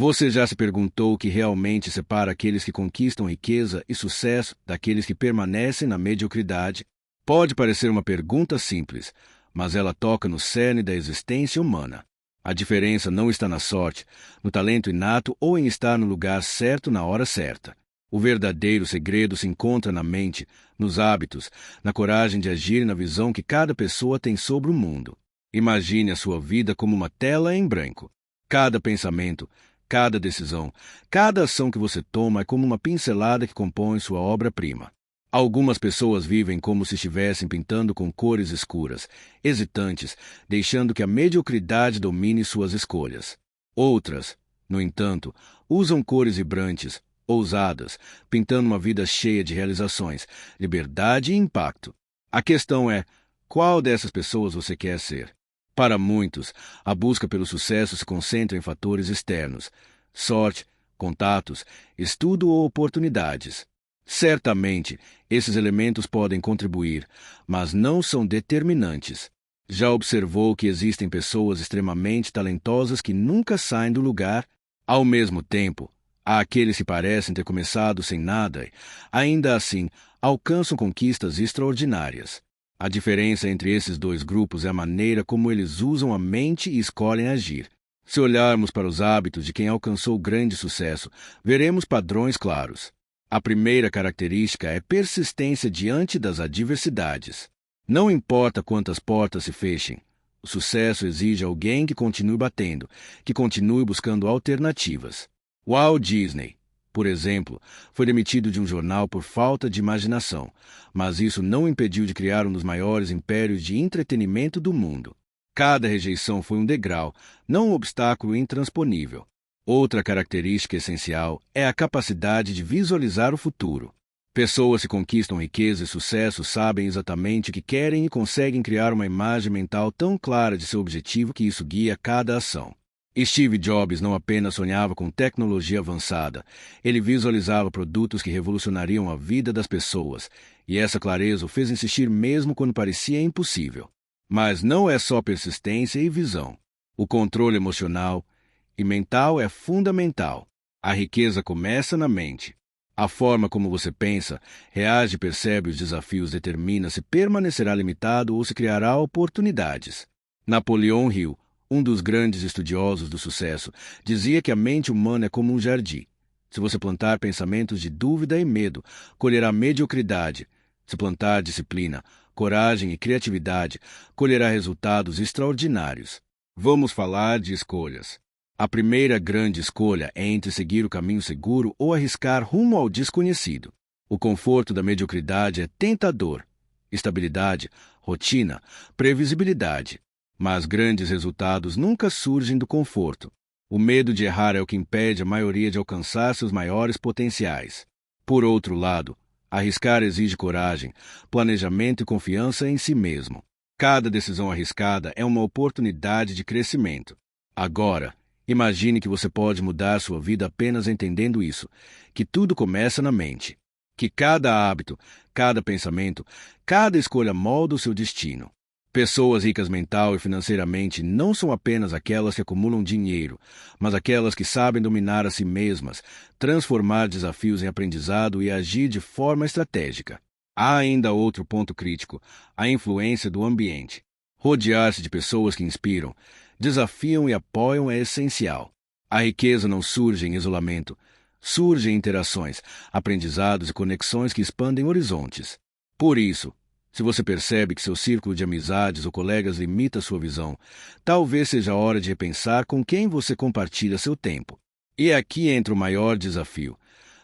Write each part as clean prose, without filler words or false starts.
Você já se perguntou o que realmente separa aqueles que conquistam riqueza e sucesso daqueles que permanecem na mediocridade? Pode parecer uma pergunta simples, mas ela toca no cerne da existência humana. A diferença não está na sorte, no talento inato ou em estar no lugar certo na hora certa. O verdadeiro segredo se encontra na mente, nos hábitos, na coragem de agir e na visão que cada pessoa tem sobre o mundo. Imagine a sua vida como uma tela em branco. Cada pensamento, cada decisão, cada ação que você toma é como uma pincelada que compõe sua obra-prima. Algumas pessoas vivem como se estivessem pintando com cores escuras, hesitantes, deixando que a mediocridade domine suas escolhas. Outras, no entanto, usam cores vibrantes, ousadas, pintando uma vida cheia de realizações, liberdade e impacto. A questão é, qual dessas pessoas você quer ser? Para muitos, a busca pelo sucesso se concentra em fatores externos: sorte, contatos, estudo ou oportunidades. Certamente, esses elementos podem contribuir, mas não são determinantes. Já observou que existem pessoas extremamente talentosas que nunca saem do lugar? Ao mesmo tempo, há aqueles que parecem ter começado sem nada e, ainda assim, alcançam conquistas extraordinárias. A diferença entre esses dois grupos é a maneira como eles usam a mente e escolhem agir. Se olharmos para os hábitos de quem alcançou grande sucesso, veremos padrões claros. A primeira característica é persistência diante das adversidades. Não importa quantas portas se fechem, o sucesso exige alguém que continue batendo, que continue buscando alternativas. Walt Disney, por exemplo, foi demitido de um jornal por falta de imaginação, mas isso não o impediu de criar um dos maiores impérios de entretenimento do mundo. Cada rejeição foi um degrau, não um obstáculo intransponível. Outra característica essencial é a capacidade de visualizar o futuro. Pessoas que conquistam riqueza e sucesso sabem exatamente o que querem e conseguem criar uma imagem mental tão clara de seu objetivo que isso guia cada ação. Steve Jobs não apenas sonhava com tecnologia avançada, ele visualizava produtos que revolucionariam a vida das pessoas, e essa clareza o fez insistir mesmo quando parecia impossível. Mas não é só persistência e visão. O controle emocional e mental é fundamental. A riqueza começa na mente. A forma como você pensa, reage e percebe os desafios determina se permanecerá limitado ou se criará oportunidades. Napoleão Hill, um dos grandes estudiosos do sucesso, dizia que a mente humana é como um jardim. Se você plantar pensamentos de dúvida e medo, colherá mediocridade. Se plantar disciplina, coragem e criatividade, colherá resultados extraordinários. Vamos falar de escolhas. A primeira grande escolha é entre seguir o caminho seguro ou arriscar rumo ao desconhecido. O conforto da mediocridade é tentador. Estabilidade, rotina, previsibilidade. Mas grandes resultados nunca surgem do conforto. O medo de errar é o que impede a maioria de alcançar seus maiores potenciais. Por outro lado, arriscar exige coragem, planejamento e confiança em si mesmo. Cada decisão arriscada é uma oportunidade de crescimento. Agora, imagine que você pode mudar sua vida apenas entendendo isso, que tudo começa na mente, que cada hábito, cada pensamento, cada escolha molda o seu destino. Pessoas ricas mental e financeiramente não são apenas aquelas que acumulam dinheiro, mas aquelas que sabem dominar a si mesmas, transformar desafios em aprendizado e agir de forma estratégica. Há ainda outro ponto crítico: a influência do ambiente. Rodear-se de pessoas que inspiram, desafiam e apoiam é essencial. A riqueza não surge em isolamento, surge em interações, aprendizados e conexões que expandem horizontes. Por isso, se você percebe que seu círculo de amizades ou colegas limita sua visão, talvez seja a hora de repensar com quem você compartilha seu tempo. E aqui entra o maior desafio: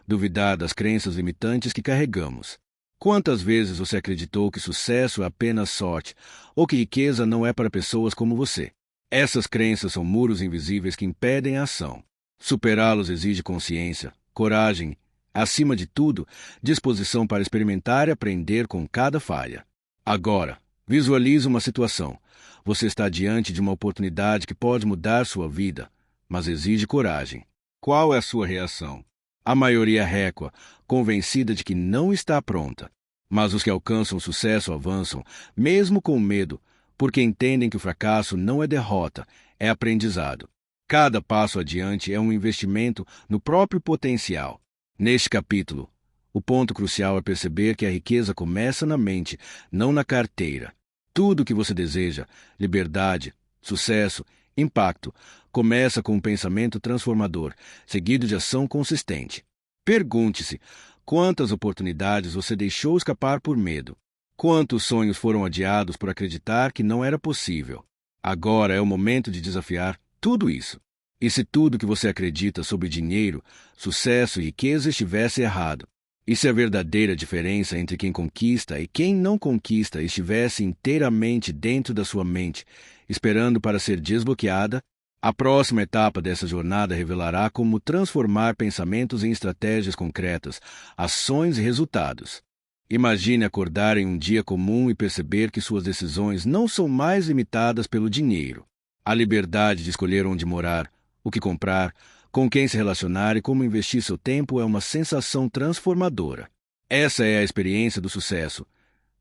duvidar das crenças limitantes que carregamos. Quantas vezes você acreditou que sucesso é apenas sorte, ou que riqueza não é para pessoas como você? Essas crenças são muros invisíveis que impedem a ação. Superá-los exige consciência, coragem, acima de tudo, disposição para experimentar e aprender com cada falha. Agora, visualize uma situação. Você está diante de uma oportunidade que pode mudar sua vida, mas exige coragem. Qual é a sua reação? A maioria recua, convencida de que não está pronta. Mas os que alcançam sucesso avançam, mesmo com medo, porque entendem que o fracasso não é derrota, é aprendizado. Cada passo adiante é um investimento no próprio potencial. Neste capítulo, o ponto crucial é perceber que a riqueza começa na mente, não na carteira. Tudo o que você deseja, liberdade, sucesso, impacto, começa com um pensamento transformador, seguido de ação consistente. Pergunte-se: quantas oportunidades você deixou escapar por medo? Quantos sonhos foram adiados por acreditar que não era possível? Agora é o momento de desafiar tudo isso. E se tudo que você acredita sobre dinheiro, sucesso e riqueza estivesse errado? E se a verdadeira diferença entre quem conquista e quem não conquista estivesse inteiramente dentro da sua mente, esperando para ser desbloqueada? A próxima etapa dessa jornada revelará como transformar pensamentos em estratégias concretas, ações e resultados. Imagine acordar em um dia comum e perceber que suas decisões não são mais limitadas pelo dinheiro. A liberdade de escolher onde morar, o que comprar, com quem se relacionar e como investir seu tempo é uma sensação transformadora. Essa é a experiência do sucesso.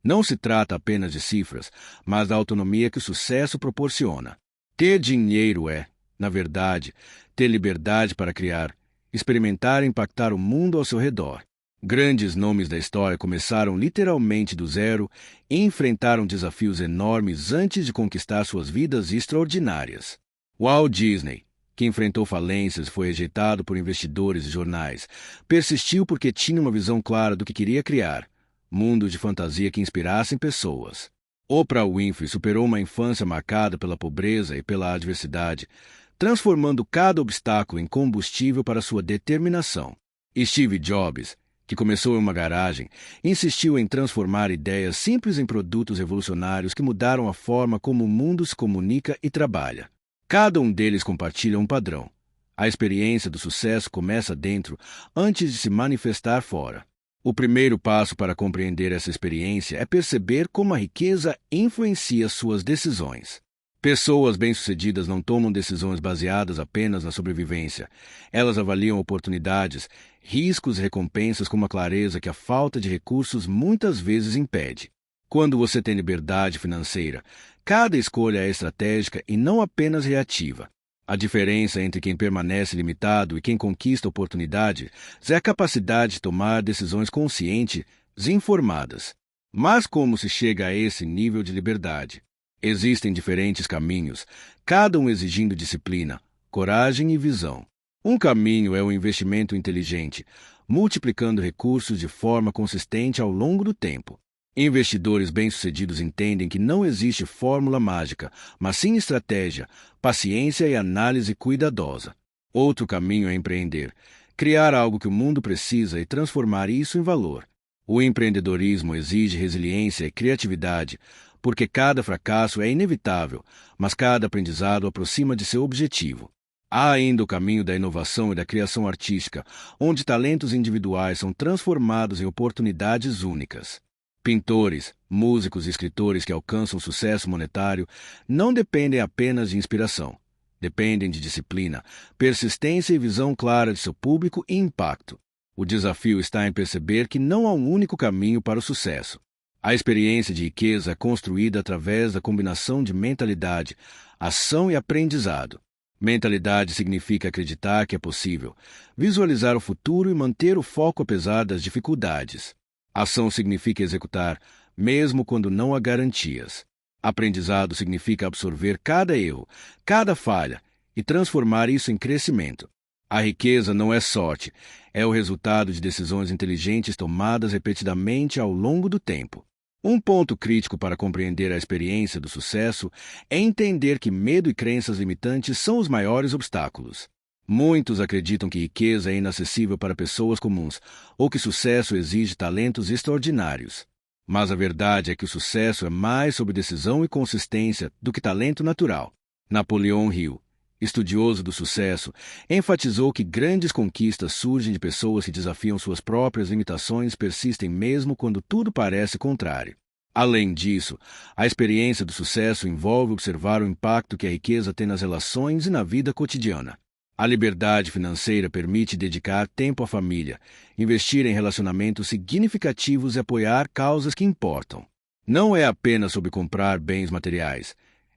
Não se trata apenas de cifras, mas da autonomia que o sucesso proporciona. Ter dinheiro é, na verdade, ter liberdade para criar, experimentar e impactar o mundo ao seu redor. Grandes nomes da história começaram literalmente do zero e enfrentaram desafios enormes antes de conquistar suas vidas extraordinárias. Walt Disney, que enfrentou falências e foi rejeitado por investidores e jornais, persistiu porque tinha uma visão clara do que queria criar, mundos de fantasia que inspirassem pessoas. Oprah Winfrey superou uma infância marcada pela pobreza e pela adversidade, transformando cada obstáculo em combustível para sua determinação. Steve Jobs, que começou em uma garagem, insistiu em transformar ideias simples em produtos revolucionários que mudaram a forma como o mundo se comunica e trabalha. Cada um deles compartilha um padrão. A experiência do sucesso começa dentro, antes de se manifestar fora. O primeiro passo para compreender essa experiência é perceber como a riqueza influencia suas decisões. Pessoas bem-sucedidas não tomam decisões baseadas apenas na sobrevivência. Elas avaliam oportunidades, riscos e recompensas com uma clareza que a falta de recursos muitas vezes impede. Quando você tem liberdade financeira, cada escolha é estratégica e não apenas reativa. A diferença entre quem permanece limitado e quem conquista oportunidades é a capacidade de tomar decisões conscientes e informadas. Mas como se chega a esse nível de liberdade? Existem diferentes caminhos, cada um exigindo disciplina, coragem e visão. Um caminho é o investimento inteligente, multiplicando recursos de forma consistente ao longo do tempo. Investidores bem-sucedidos entendem que não existe fórmula mágica, mas sim estratégia, paciência e análise cuidadosa. Outro caminho é empreender, criar algo que o mundo precisa e transformar isso em valor. O empreendedorismo exige resiliência e criatividade, porque cada fracasso é inevitável, mas cada aprendizado aproxima de seu objetivo. Há ainda o caminho da inovação e da criação artística, onde talentos individuais são transformados em oportunidades únicas. Pintores, músicos e escritores que alcançam sucesso monetário não dependem apenas de inspiração. Dependem de disciplina, persistência e visão clara de seu público e impacto. O desafio está em perceber que não há um único caminho para o sucesso. A experiência de riqueza é construída através da combinação de mentalidade, ação e aprendizado. Mentalidade significa acreditar que é possível, visualizar o futuro e manter o foco apesar das dificuldades. Ação significa executar, mesmo quando não há garantias. Aprendizado significa absorver cada erro, cada falha e transformar isso em crescimento. A riqueza não é sorte, é o resultado de decisões inteligentes tomadas repetidamente ao longo do tempo. Um ponto crítico para compreender a experiência do sucesso é entender que medo e crenças limitantes são os maiores obstáculos. Muitos acreditam que riqueza é inacessível para pessoas comuns ou que sucesso exige talentos extraordinários. Mas a verdade é que o sucesso é mais sobre decisão e consistência do que talento natural. Napoleão Hill, estudioso do sucesso, enfatizou que grandes conquistas surgem de pessoas que desafiam suas próprias limitações e persistem mesmo quando tudo parece contrário. Além disso, a experiência do sucesso envolve observar o impacto que a riqueza tem nas relações e na vida cotidiana. A liberdade financeira permite dedicar tempo à família, investir em relacionamentos significativos e apoiar causas que importam. Não é apenas sobre comprar bens materiais,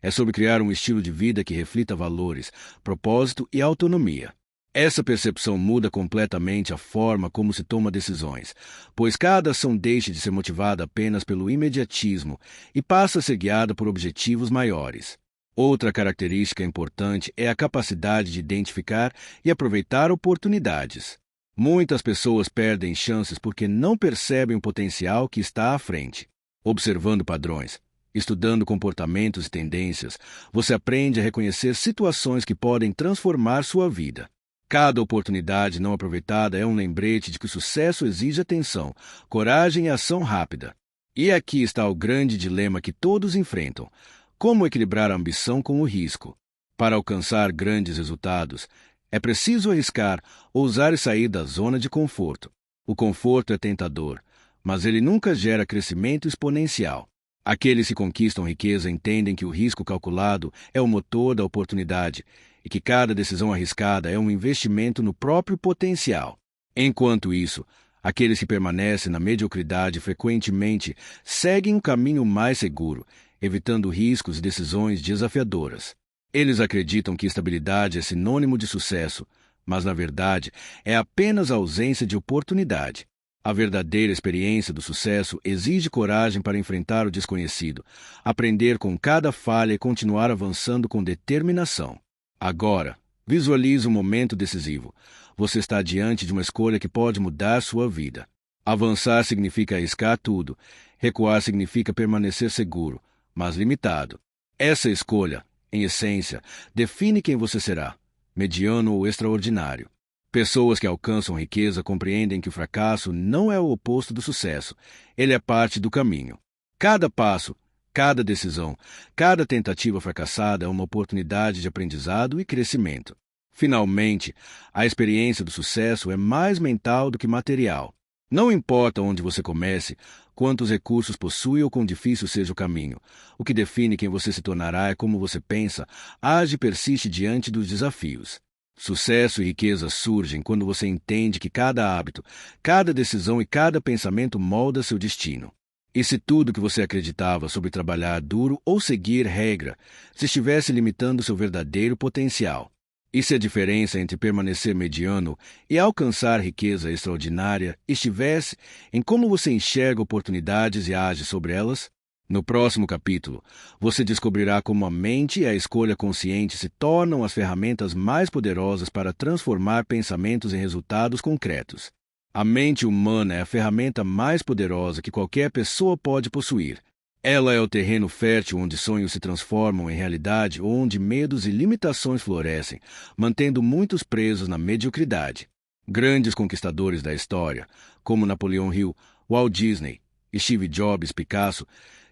É sobre criar um estilo de vida que reflita valores, propósito e autonomia. Essa percepção muda completamente a forma como se toma decisões, pois cada ação deixa de ser motivada apenas pelo imediatismo e passa a ser guiada por objetivos maiores. Outra característica importante é a capacidade de identificar e aproveitar oportunidades. Muitas pessoas perdem chances porque não percebem o potencial que está à frente. Observando padrões, estudando comportamentos e tendências, você aprende a reconhecer situações que podem transformar sua vida. Cada oportunidade não aproveitada é um lembrete de que o sucesso exige atenção, coragem e ação rápida. E aqui está o grande dilema que todos enfrentam: como equilibrar a ambição com o risco? Para alcançar grandes resultados, é preciso arriscar, ousar e sair da zona de conforto. O conforto é tentador, mas ele nunca gera crescimento exponencial. Aqueles que conquistam riqueza entendem que o risco calculado é o motor da oportunidade e que cada decisão arriscada é um investimento no próprio potencial. Enquanto isso, aqueles que permanecem na mediocridade frequentemente seguem um caminho mais seguro, evitando riscos e decisões desafiadoras. Eles acreditam que estabilidade é sinônimo de sucesso, mas na verdade é apenas a ausência de oportunidade. A verdadeira experiência do sucesso exige coragem para enfrentar o desconhecido, aprender com cada falha e continuar avançando com determinação. Agora, visualize um momento decisivo. Você está diante de uma escolha que pode mudar sua vida. Avançar significa arriscar tudo. Recuar significa permanecer seguro, mas limitado. Essa escolha, em essência, define quem você será, mediano ou extraordinário. Pessoas que alcançam riqueza compreendem que o fracasso não é o oposto do sucesso, ele é parte do caminho. Cada passo, cada decisão, cada tentativa fracassada é uma oportunidade de aprendizado e crescimento. Finalmente, a experiência do sucesso é mais mental do que material. Não importa onde você comece, quantos recursos possui ou quão difícil seja o caminho. O que define quem você se tornará é como você pensa, age e persiste diante dos desafios. Sucesso e riqueza surgem quando você entende que cada hábito, cada decisão e cada pensamento molda seu destino. E se tudo que você acreditava sobre trabalhar duro ou seguir regra se estivesse limitando seu verdadeiro potencial? E se a diferença entre permanecer mediano e alcançar riqueza extraordinária estivesse em como você enxerga oportunidades e age sobre elas? No próximo capítulo, você descobrirá como a mente e a escolha consciente se tornam as ferramentas mais poderosas para transformar pensamentos em resultados concretos. A mente humana é a ferramenta mais poderosa que qualquer pessoa pode possuir. Ela é o terreno fértil onde sonhos se transformam em realidade ou onde medos e limitações florescem, mantendo muitos presos na mediocridade. Grandes conquistadores da história, como Napoleão Hill, Walt Disney, Steve Jobs, Picasso,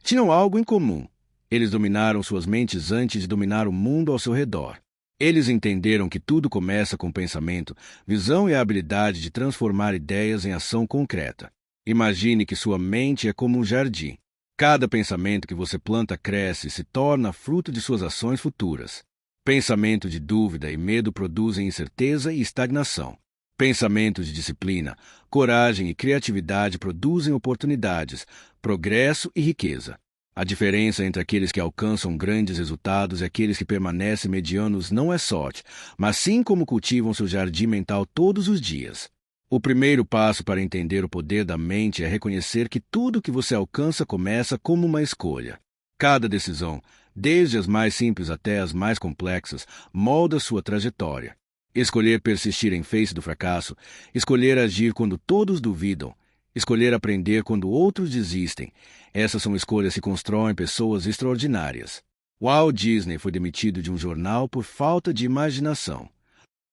tinham algo em comum. Eles dominaram suas mentes antes de dominar o mundo ao seu redor. Eles entenderam que tudo começa com pensamento, visão e a habilidade de transformar ideias em ação concreta. Imagine que sua mente é como um jardim. Cada pensamento que você planta cresce e se torna fruto de suas ações futuras. Pensamento de dúvida e medo produzem incerteza e estagnação. Pensamentos de disciplina, coragem e criatividade produzem oportunidades, progresso e riqueza. A diferença entre aqueles que alcançam grandes resultados e aqueles que permanecem medianos não é sorte, mas sim como cultivam seu jardim mental todos os dias. O primeiro passo para entender o poder da mente é reconhecer que tudo que você alcança começa como uma escolha. Cada decisão, desde as mais simples até as mais complexas, molda sua trajetória. Escolher persistir em face do fracasso, escolher agir quando todos duvidam, escolher aprender quando outros desistem. Essas são escolhas que constroem pessoas extraordinárias. Walt Disney foi demitido de um jornal por falta de imaginação.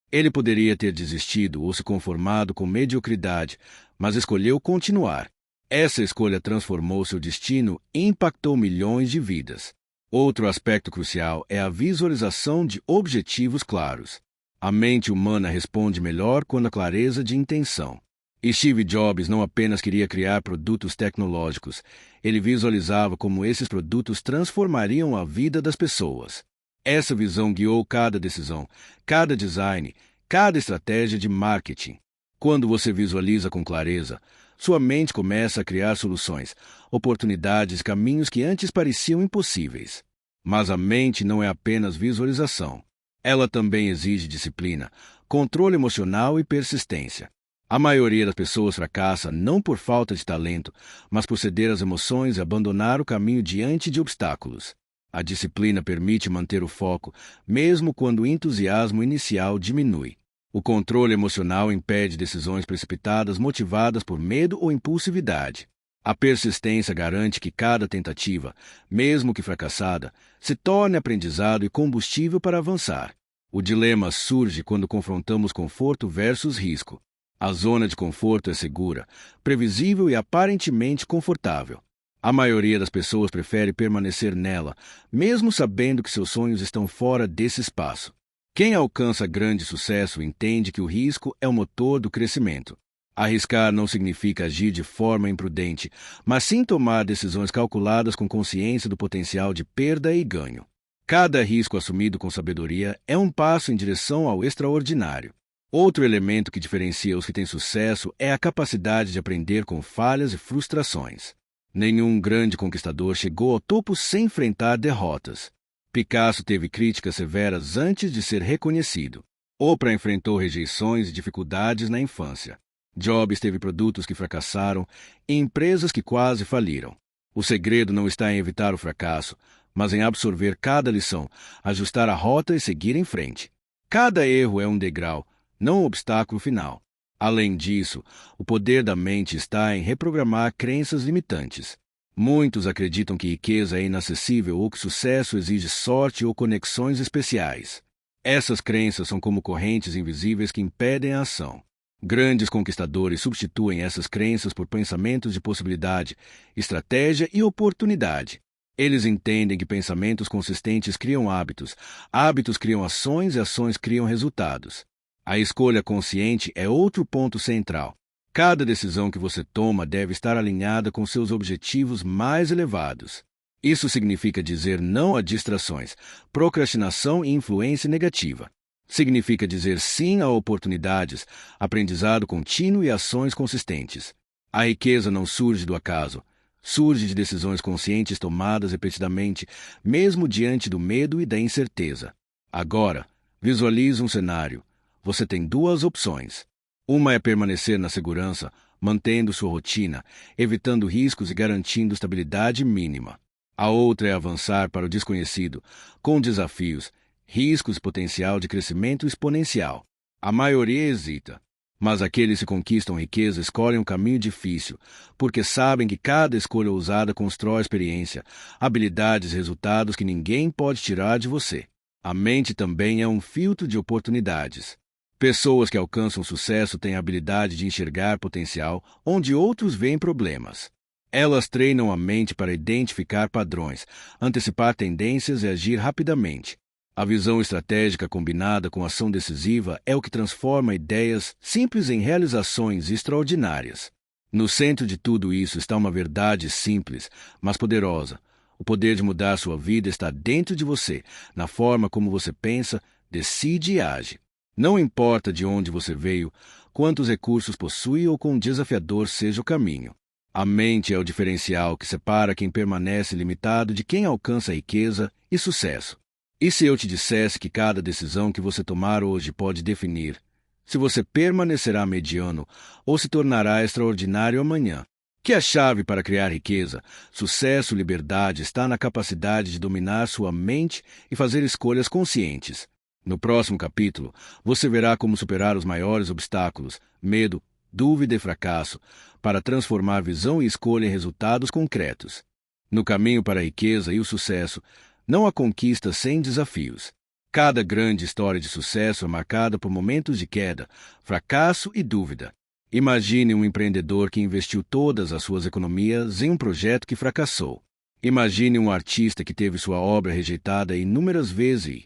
Ele poderia ter desistido ou se conformado com mediocridade, mas escolheu continuar. Essa escolha transformou seu destino e impactou milhões de vidas. Outro aspecto crucial é a visualização de objetivos claros. A mente humana responde melhor quando há clareza de intenção. E Steve Jobs não apenas queria criar produtos tecnológicos, ele visualizava como esses produtos transformariam a vida das pessoas. Essa visão guiou cada decisão, cada design, cada estratégia de marketing. Quando você visualiza com clareza, sua mente começa a criar soluções, oportunidades, caminhos que antes pareciam impossíveis. Mas a mente não é apenas visualização. Ela também exige disciplina, controle emocional e persistência. A maioria das pessoas fracassa não por falta de talento, mas por ceder às emoções e abandonar o caminho diante de obstáculos. A disciplina permite manter o foco, mesmo quando o entusiasmo inicial diminui. O controle emocional impede decisões precipitadas motivadas por medo ou impulsividade. A persistência garante que cada tentativa, mesmo que fracassada, se torne aprendizado e combustível para avançar. O dilema surge quando confrontamos conforto versus risco. A zona de conforto é segura, previsível e aparentemente confortável. A maioria das pessoas prefere permanecer nela, mesmo sabendo que seus sonhos estão fora desse espaço. Quem alcança grande sucesso entende que o risco é o motor do crescimento. Arriscar não significa agir de forma imprudente, mas sim tomar decisões calculadas com consciência do potencial de perda e ganho. Cada risco assumido com sabedoria é um passo em direção ao extraordinário. Outro elemento que diferencia os que têm sucesso é a capacidade de aprender com falhas e frustrações. Nenhum grande conquistador chegou ao topo sem enfrentar derrotas. Picasso teve críticas severas antes de ser reconhecido. Oprah enfrentou rejeições e dificuldades na infância. Jobs teve produtos que fracassaram e empresas que quase faliram. O segredo não está em evitar o fracasso, mas em absorver cada lição, ajustar a rota e seguir em frente. Cada erro é um degrau, não um obstáculo final. Além disso, o poder da mente está em reprogramar crenças limitantes. Muitos acreditam que riqueza é inacessível ou que sucesso exige sorte ou conexões especiais. Essas crenças são como correntes invisíveis que impedem a ação. Grandes conquistadores substituem essas crenças por pensamentos de possibilidade, estratégia e oportunidade. Eles entendem que pensamentos consistentes criam hábitos, hábitos criam ações e ações criam resultados. A escolha consciente é outro ponto central. Cada decisão que você toma deve estar alinhada com seus objetivos mais elevados. Isso significa dizer não a distrações, procrastinação e influência negativa. Significa dizer sim a oportunidades, aprendizado contínuo e ações consistentes. A riqueza não surge do acaso. Surge de decisões conscientes tomadas repetidamente, mesmo diante do medo e da incerteza. Agora, visualize um cenário. Você tem duas opções. Uma é permanecer na segurança, mantendo sua rotina, evitando riscos e garantindo estabilidade mínima. A outra é avançar para o desconhecido, com desafios, riscos e potencial de crescimento exponencial. A maioria hesita, mas aqueles que conquistam riqueza escolhem um caminho difícil, porque sabem que cada escolha ousada constrói experiência, habilidades e resultados que ninguém pode tirar de você. A mente também é um filtro de oportunidades. Pessoas que alcançam sucesso têm a habilidade de enxergar potencial onde outros veem problemas. Elas treinam a mente para identificar padrões, antecipar tendências e agir rapidamente. A visão estratégica combinada com ação decisiva é o que transforma ideias simples em realizações extraordinárias. No centro de tudo isso está uma verdade simples, mas poderosa. O poder de mudar sua vida está dentro de você, na forma como você pensa, decide e age. Não importa de onde você veio, quantos recursos possui ou quão desafiador seja o caminho. A mente é o diferencial que separa quem permanece limitado de quem alcança riqueza e sucesso. E se eu te dissesse que cada decisão que você tomar hoje pode definir se você permanecerá mediano ou se tornará extraordinário amanhã? Que a chave para criar riqueza, sucesso e liberdade está na capacidade de dominar sua mente e fazer escolhas conscientes. No próximo capítulo, você verá como superar os maiores obstáculos, medo, dúvida e fracasso, para transformar visão e escolha em resultados concretos. No caminho para a riqueza e o sucesso, não há conquista sem desafios. Cada grande história de sucesso é marcada por momentos de queda, fracasso e dúvida. Imagine um empreendedor que investiu todas as suas economias em um projeto que fracassou. Imagine um artista que teve sua obra rejeitada inúmeras vezes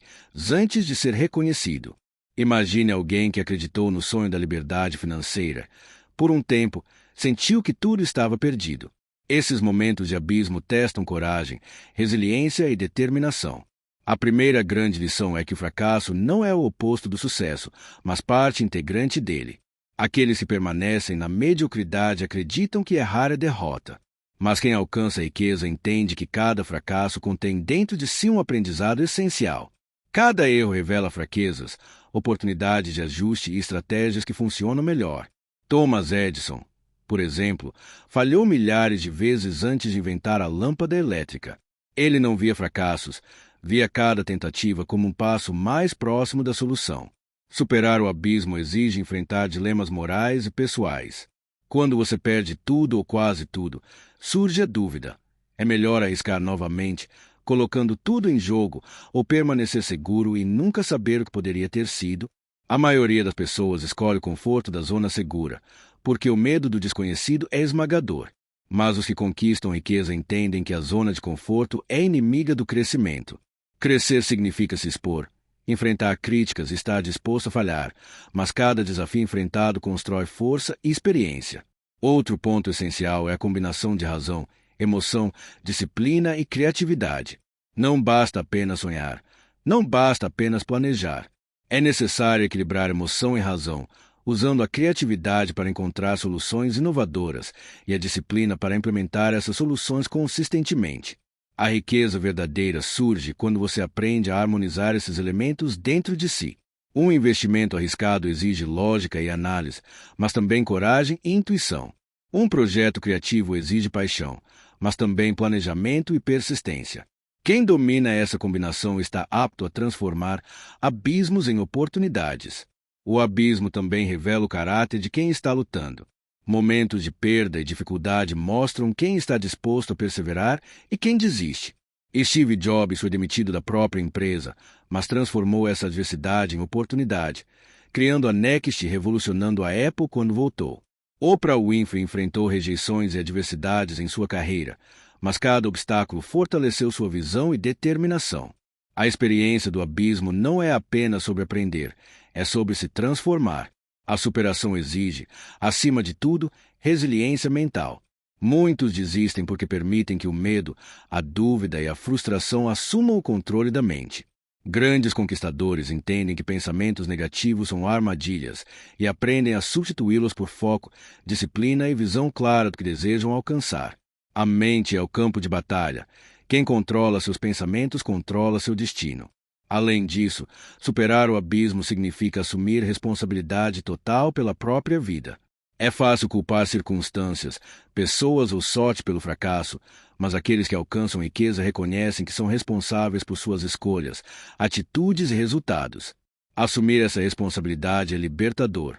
antes de ser reconhecido. Imagine alguém que acreditou no sonho da liberdade financeira. Por um tempo, sentiu que tudo estava perdido. Esses momentos de abismo testam coragem, resiliência e determinação. A primeira grande lição é que o fracasso não é o oposto do sucesso, mas parte integrante dele. Aqueles que permanecem na mediocridade acreditam que errar é derrota. Mas quem alcança a riqueza entende que cada fracasso contém dentro de si um aprendizado essencial. Cada erro revela fraquezas, oportunidades de ajuste e estratégias que funcionam melhor. Thomas Edison, por exemplo, falhou milhares de vezes antes de inventar a lâmpada elétrica. Ele não via fracassos, via cada tentativa como um passo mais próximo da solução. Superar o abismo exige enfrentar dilemas morais e pessoais. Quando você perde tudo ou quase tudo, surge a dúvida. É melhor arriscar novamente, colocando tudo em jogo, ou permanecer seguro e nunca saber o que poderia ter sido? A maioria das pessoas escolhe o conforto da zona segura, porque o medo do desconhecido é esmagador. Mas os que conquistam riqueza entendem que a zona de conforto é inimiga do crescimento. Crescer significa se expor, enfrentar críticas e estar disposto a falhar, mas cada desafio enfrentado constrói força e experiência. Outro ponto essencial é a combinação de razão, emoção, disciplina e criatividade. Não basta apenas sonhar, não basta apenas planejar. É necessário equilibrar emoção e razão, usando a criatividade para encontrar soluções inovadoras e a disciplina para implementar essas soluções consistentemente. A riqueza verdadeira surge quando você aprende a harmonizar esses elementos dentro de si. Um investimento arriscado exige lógica e análise, mas também coragem e intuição. Um projeto criativo exige paixão, mas também planejamento e persistência. Quem domina essa combinação está apto a transformar abismos em oportunidades. O abismo também revela o caráter de quem está lutando. Momentos de perda e dificuldade mostram quem está disposto a perseverar e quem desiste. Steve Jobs foi demitido da própria empresa, mas transformou essa adversidade em oportunidade, criando a Next e revolucionando a Apple quando voltou. Oprah Winfrey enfrentou rejeições e adversidades em sua carreira, mas cada obstáculo fortaleceu sua visão e determinação. A experiência do abismo não é apenas sobre aprender, é sobre se transformar. A superação exige, acima de tudo, resiliência mental. Muitos desistem porque permitem que o medo, a dúvida e a frustração assumam o controle da mente. Grandes conquistadores entendem que pensamentos negativos são armadilhas e aprendem a substituí-los por foco, disciplina e visão clara do que desejam alcançar. A mente é o campo de batalha. Quem controla seus pensamentos controla seu destino. Além disso, superar o abismo significa assumir responsabilidade total pela própria vida. É fácil culpar circunstâncias, pessoas ou sorte pelo fracasso, mas aqueles que alcançam riqueza reconhecem que são responsáveis por suas escolhas, atitudes e resultados. Assumir essa responsabilidade é libertador.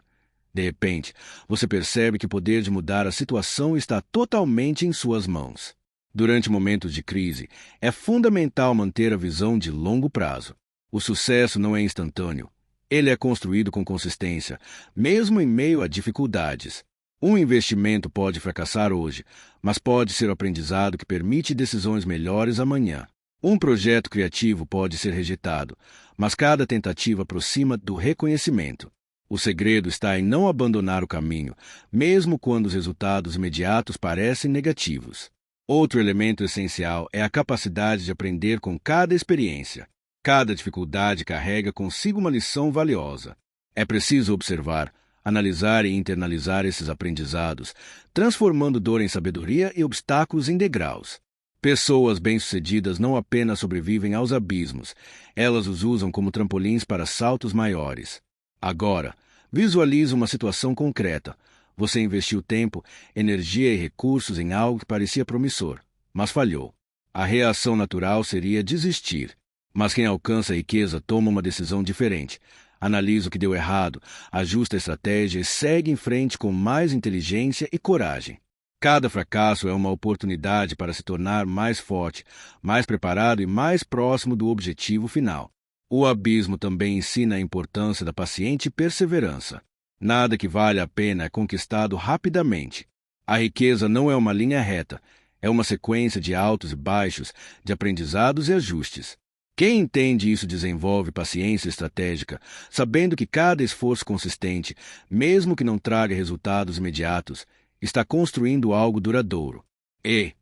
De repente, você percebe que o poder de mudar a situação está totalmente em suas mãos. Durante momentos de crise, é fundamental manter a visão de longo prazo. O sucesso não é instantâneo. Ele é construído com consistência, mesmo em meio a dificuldades. Um investimento pode fracassar hoje, mas pode ser o aprendizado que permite decisões melhores amanhã. Um projeto criativo pode ser rejeitado, mas cada tentativa aproxima do reconhecimento. O segredo está em não abandonar o caminho, mesmo quando os resultados imediatos parecem negativos. Outro elemento essencial é a capacidade de aprender com cada experiência. Cada dificuldade carrega consigo uma lição valiosa. É preciso observar, analisar e internalizar esses aprendizados, transformando dor em sabedoria e obstáculos em degraus. Pessoas bem-sucedidas não apenas sobrevivem aos abismos, elas os usam como trampolins para saltos maiores. Agora, visualize uma situação concreta. Você investiu tempo, energia e recursos em algo que parecia promissor, mas falhou. A reação natural seria desistir. Mas quem alcança a riqueza toma uma decisão diferente. Analisa o que deu errado, ajusta a estratégia e segue em frente com mais inteligência e coragem. Cada fracasso é uma oportunidade para se tornar mais forte, mais preparado e mais próximo do objetivo final. O abismo também ensina a importância da paciente perseverança. Nada que vale a pena é conquistado rapidamente. A riqueza não é uma linha reta, é uma sequência de altos e baixos, de aprendizados e ajustes. Quem entende isso desenvolve paciência estratégica, sabendo que cada esforço consistente, mesmo que não traga resultados imediatos, está construindo algo duradouro. E,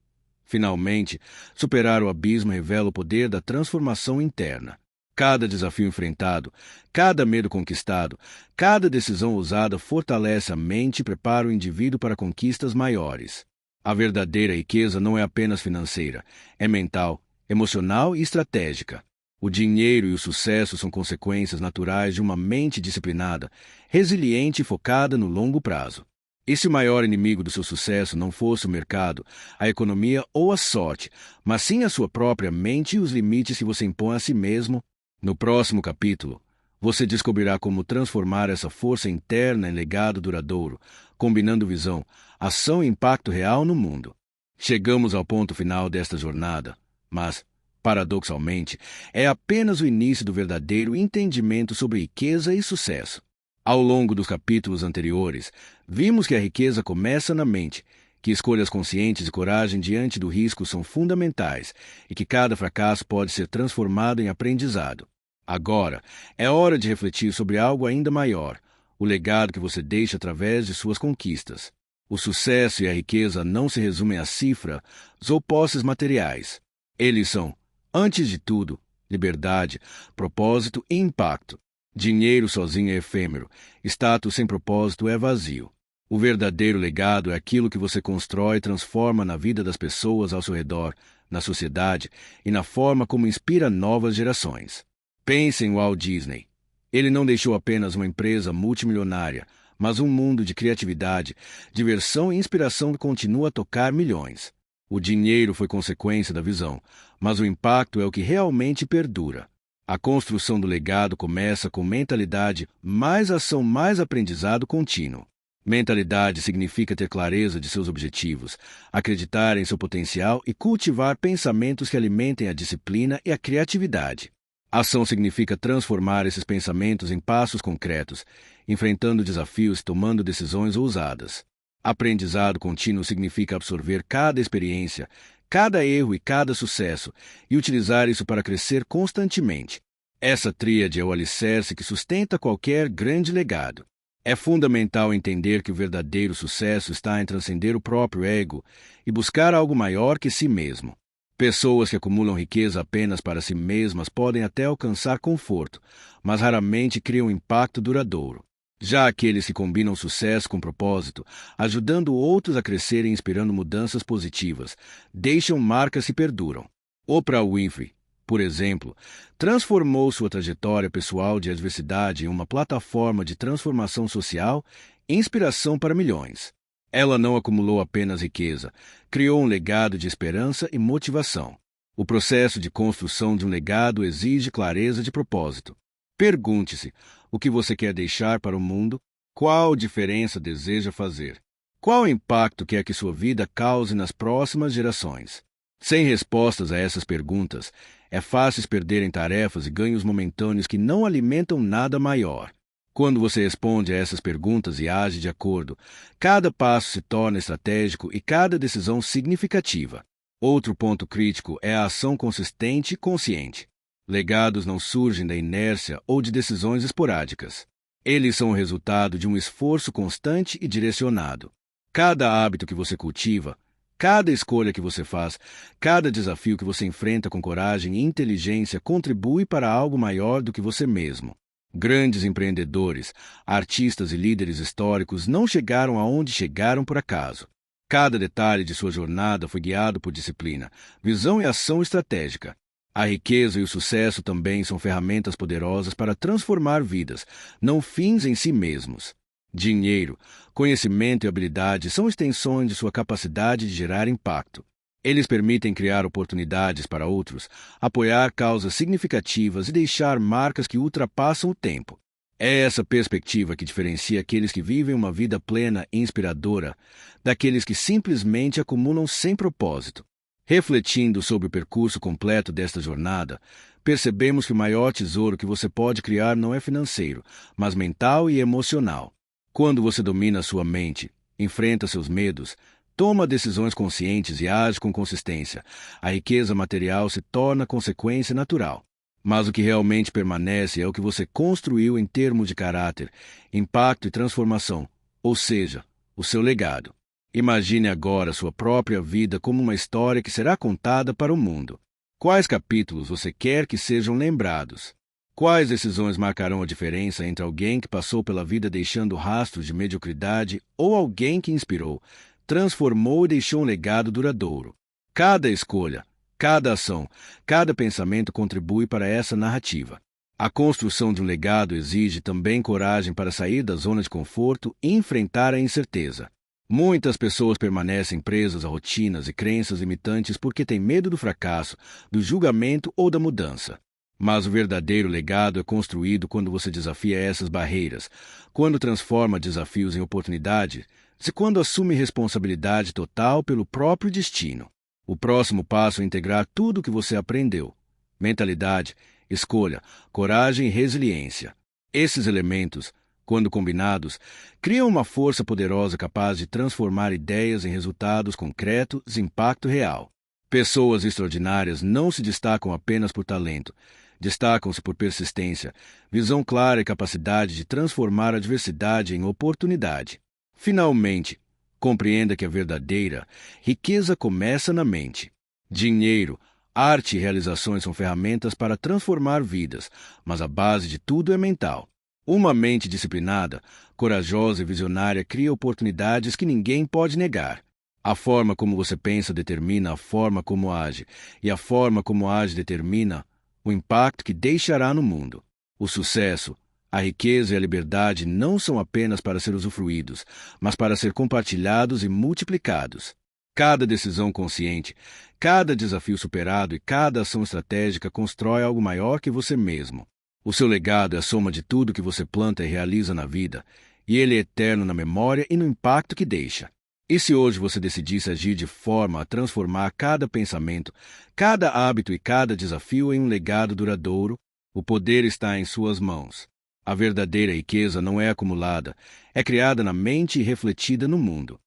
finalmente, superar o abismo revela o poder da transformação interna. Cada desafio enfrentado, cada medo conquistado, cada decisão ousada fortalece a mente e prepara o indivíduo para conquistas maiores. A verdadeira riqueza não é apenas financeira, é mental, emocional e estratégica. O dinheiro e o sucesso são consequências naturais de uma mente disciplinada, resiliente e focada no longo prazo. E se o maior inimigo do seu sucesso não fosse o mercado, a economia ou a sorte, mas sim a sua própria mente e os limites que você impõe a si mesmo? No próximo capítulo, você descobrirá como transformar essa força interna em legado duradouro, combinando visão, ação e impacto real no mundo. Chegamos ao ponto final desta jornada, mas, paradoxalmente, é apenas o início do verdadeiro entendimento sobre riqueza e sucesso. Ao longo dos capítulos anteriores, vimos que a riqueza começa na mente, que escolhas conscientes e coragem diante do risco são fundamentais e que cada fracasso pode ser transformado em aprendizado. Agora, é hora de refletir sobre algo ainda maior, o legado que você deixa através de suas conquistas. O sucesso e a riqueza não se resumem a cifras ou posses materiais. Eles são, antes de tudo, liberdade, propósito e impacto. Dinheiro sozinho é efêmero, status sem propósito é vazio. O verdadeiro legado é aquilo que você constrói e transforma na vida das pessoas ao seu redor, na sociedade e na forma como inspira novas gerações. Pense em Walt Disney. Ele não deixou apenas uma empresa multimilionária, mas um mundo de criatividade, diversão e inspiração que continua a tocar milhões. O dinheiro foi consequência da visão, mas o impacto é o que realmente perdura. A construção do legado começa com mentalidade, mais ação, mais aprendizado contínuo. Mentalidade significa ter clareza de seus objetivos, acreditar em seu potencial e cultivar pensamentos que alimentem a disciplina e a criatividade. Ação significa transformar esses pensamentos em passos concretos, enfrentando desafios e tomando decisões ousadas. Aprendizado contínuo significa absorver cada experiência, cada erro e cada sucesso e utilizar isso para crescer constantemente. Essa tríade é o alicerce que sustenta qualquer grande legado. É fundamental entender que o verdadeiro sucesso está em transcender o próprio ego e buscar algo maior que si mesmo. Pessoas que acumulam riqueza apenas para si mesmas podem até alcançar conforto, mas raramente criam impacto duradouro. Já aqueles que combinam sucesso com propósito, ajudando outros a crescerem e inspirando mudanças positivas, deixam marcas que perduram. Oprah Winfrey, por exemplo, transformou sua trajetória pessoal de adversidade em uma plataforma de transformação social e inspiração para milhões. Ela não acumulou apenas riqueza, criou um legado de esperança e motivação. O processo de construção de um legado exige clareza de propósito. Pergunte-se: o que você quer deixar para o mundo? Qual diferença deseja fazer? Qual impacto quer que sua vida cause nas próximas gerações? Sem respostas a essas perguntas, é fácil se perder em tarefas e ganhos momentâneos que não alimentam nada maior. Quando você responde a essas perguntas e age de acordo, cada passo se torna estratégico e cada decisão significativa. Outro ponto crítico é a ação consistente e consciente. Legados não surgem da inércia ou de decisões esporádicas. Eles são o resultado de um esforço constante e direcionado. Cada hábito que você cultiva, cada escolha que você faz, cada desafio que você enfrenta com coragem e inteligência contribui para algo maior do que você mesmo. Grandes empreendedores, artistas e líderes históricos não chegaram aonde chegaram por acaso. Cada detalhe de sua jornada foi guiado por disciplina, visão e ação estratégica. A riqueza e o sucesso também são ferramentas poderosas para transformar vidas, não fins em si mesmos. Dinheiro, conhecimento e habilidade são extensões de sua capacidade de gerar impacto. Eles permitem criar oportunidades para outros, apoiar causas significativas e deixar marcas que ultrapassam o tempo. É essa perspectiva que diferencia aqueles que vivem uma vida plena e inspiradora daqueles que simplesmente acumulam sem propósito. Refletindo sobre o percurso completo desta jornada, percebemos que o maior tesouro que você pode criar não é financeiro, mas mental e emocional. Quando você domina sua mente, enfrenta seus medos, toma decisões conscientes e age com consistência, a riqueza material se torna consequência natural. Mas o que realmente permanece é o que você construiu em termos de caráter, impacto e transformação, ou seja, o seu legado. Imagine agora sua própria vida como uma história que será contada para o mundo. Quais capítulos você quer que sejam lembrados? Quais decisões marcarão a diferença entre alguém que passou pela vida deixando rastros de mediocridade ou alguém que inspirou, transformou e deixou um legado duradouro. Cada escolha, cada ação, cada pensamento contribui para essa narrativa. A construção de um legado exige também coragem para sair da zona de conforto e enfrentar a incerteza. Muitas pessoas permanecem presas a rotinas e crenças limitantes porque têm medo do fracasso, do julgamento ou da mudança. Mas o verdadeiro legado é construído quando você desafia essas barreiras, quando transforma desafios em oportunidades e quando assume responsabilidade total pelo próprio destino. O próximo passo é integrar tudo o que você aprendeu: mentalidade, escolha, coragem e resiliência. Esses elementos, quando combinados, criam uma força poderosa capaz de transformar ideias em resultados concretos e impacto real. Pessoas extraordinárias não se destacam apenas por talento, destacam-se por persistência, visão clara e capacidade de transformar a adversidade em oportunidade. Finalmente, compreenda que a verdadeira riqueza começa na mente. Dinheiro, arte e realizações são ferramentas para transformar vidas, mas a base de tudo é mental. Uma mente disciplinada, corajosa e visionária cria oportunidades que ninguém pode negar. A forma como você pensa determina a forma como age, e a forma como age determina o impacto que deixará no mundo. O sucesso, a riqueza e a liberdade não são apenas para ser usufruídos, mas para ser compartilhados e multiplicados. Cada decisão consciente, cada desafio superado e cada ação estratégica constrói algo maior que você mesmo. O seu legado é a soma de tudo que você planta e realiza na vida, e ele é eterno na memória e no impacto que deixa. E se hoje você decidisse agir de forma a transformar cada pensamento, cada hábito e cada desafio em um legado duradouro, o poder está em suas mãos. A verdadeira riqueza não é acumulada, é criada na mente e refletida no mundo.